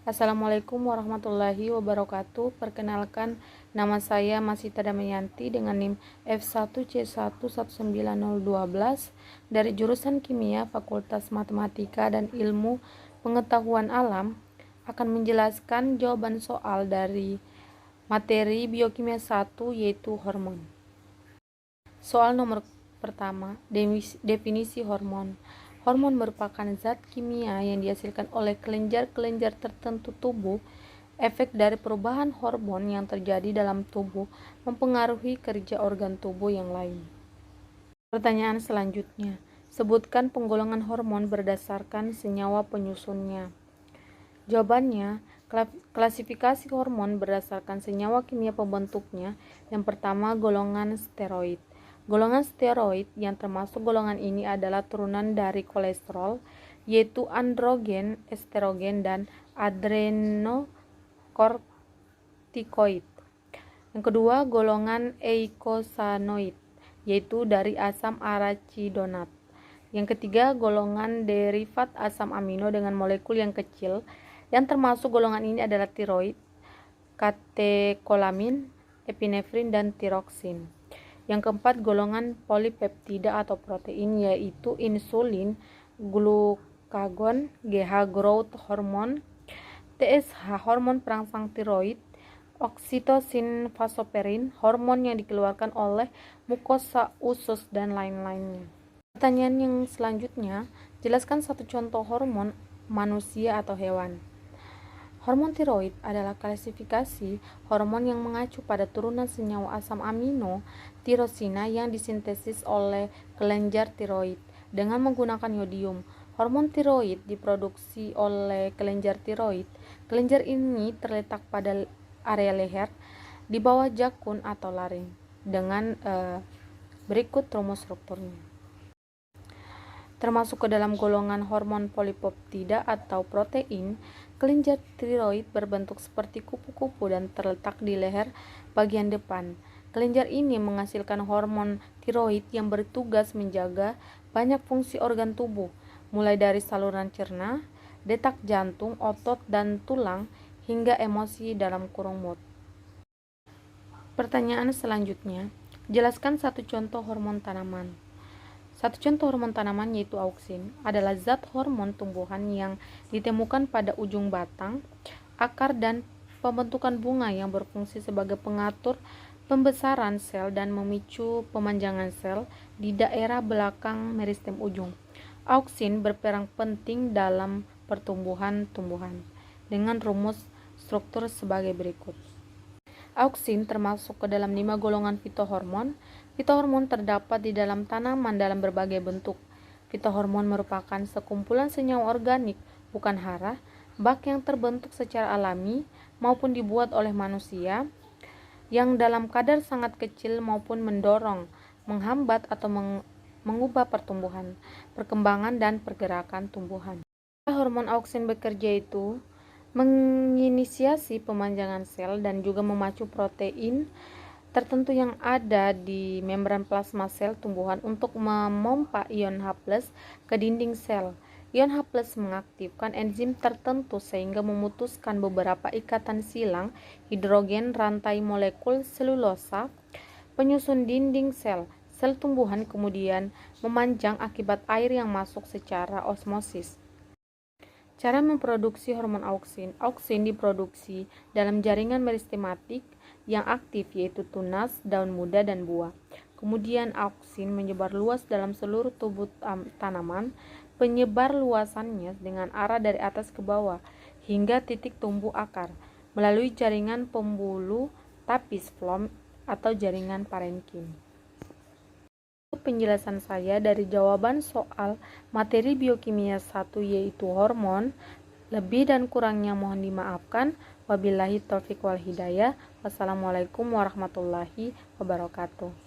Assalamualaikum warahmatullahi wabarakatuh. Perkenalkan, nama saya Masita Damayanti dengan NIM F1C119012 dari jurusan Kimia Fakultas Matematika dan Ilmu Pengetahuan Alam, akan menjelaskan jawaban soal dari materi Biokimia 1 yaitu hormon. Soal nomor pertama, definisi hormon. Hormon merupakan zat kimia yang dihasilkan oleh kelenjar-kelenjar tertentu tubuh. Efek dari perubahan hormon yang terjadi dalam tubuh mempengaruhi kerja organ tubuh yang lain. Pertanyaan selanjutnya, sebutkan penggolongan hormon berdasarkan senyawa penyusunnya. Jawabannya, klasifikasi hormon berdasarkan senyawa kimia pembentuknya. Yang pertama, golongan steroid. Golongan steroid yang termasuk golongan ini adalah turunan dari kolesterol, yaitu androgen, estrogen, dan adrenokortikoid. Yang kedua, golongan eikosanoid, yaitu dari asam arachidonat. Yang ketiga, golongan derivat asam amino dengan molekul yang kecil. Yang termasuk golongan ini adalah tiroid, katekolamin, epinefrin, dan tiroksin. Yang keempat, golongan polipeptida atau protein, yaitu insulin, glukagon, GH growth hormone, TSH hormon perangsang tiroid, oksitosin, vasoperin, hormon yang dikeluarkan oleh mukosa usus, dan lain-lainnya. Pertanyaan yang selanjutnya, jelaskan satu contoh hormon manusia atau hewan. Hormon tiroid adalah klasifikasi hormon yang mengacu pada turunan senyawa asam amino tirosina yang disintesis oleh kelenjar tiroid dengan menggunakan yodium. Hormon tiroid diproduksi oleh kelenjar tiroid. Kelenjar ini terletak pada area leher di bawah jakun atau laring. Dengan berikut rumus strukturnya. Termasuk ke dalam golongan hormon polipeptida atau protein, kelenjar tiroid berbentuk seperti kupu-kupu dan terletak di leher bagian depan. Kelenjar ini menghasilkan hormon tiroid yang bertugas menjaga banyak fungsi organ tubuh, mulai dari saluran cerna, detak jantung, otot, dan tulang, hingga emosi dalam kurung mood. Pertanyaan selanjutnya, jelaskan satu contoh hormon tanaman. Satu contoh hormon tanaman yaitu auksin adalah zat hormon tumbuhan yang ditemukan pada ujung batang, akar, dan pembentukan bunga yang berfungsi sebagai pengatur pembesaran sel dan memicu pemanjangan sel di daerah belakang meristem ujung. Auksin berperan penting dalam pertumbuhan tumbuhan dengan rumus struktur sebagai berikut. Auksin termasuk ke dalam 5 golongan fitohormon. Fitohormon terdapat di dalam tanaman dalam berbagai bentuk. Fitohormon merupakan sekumpulan senyawa organik, bukan hara, bak yang terbentuk secara alami maupun dibuat oleh manusia, yang dalam kadar sangat kecil maupun mendorong, menghambat atau mengubah pertumbuhan, perkembangan, dan pergerakan tumbuhan. Hormon auksin bekerja itu menginisiasi pemanjangan sel dan juga memacu protein tertentu yang ada di membran plasma sel tumbuhan untuk memompa ion H+ ke dinding sel. Ion H+ mengaktifkan enzim tertentu sehingga memutuskan beberapa ikatan silang hidrogen rantai molekul selulosa penyusun dinding sel. Sel tumbuhan kemudian memanjang akibat air yang masuk secara osmosis. Cara memproduksi hormon auksin. Auksin diproduksi dalam jaringan meristematik yang aktif, yaitu tunas, daun muda, dan buah. Kemudian auksin menyebar luas dalam seluruh tubuh tanaman. Penyebar luasannya dengan arah dari atas ke bawah hingga titik tumbuh akar melalui jaringan pembuluh tapis phloem atau jaringan parenkim. Penjelasan saya dari jawaban soal materi biokimia 1 yaitu hormon. Lebih dan kurangnya mohon dimaafkan. Wabillahi taufiq wal hidayah. Wassalamualaikum warahmatullahi wabarakatuh.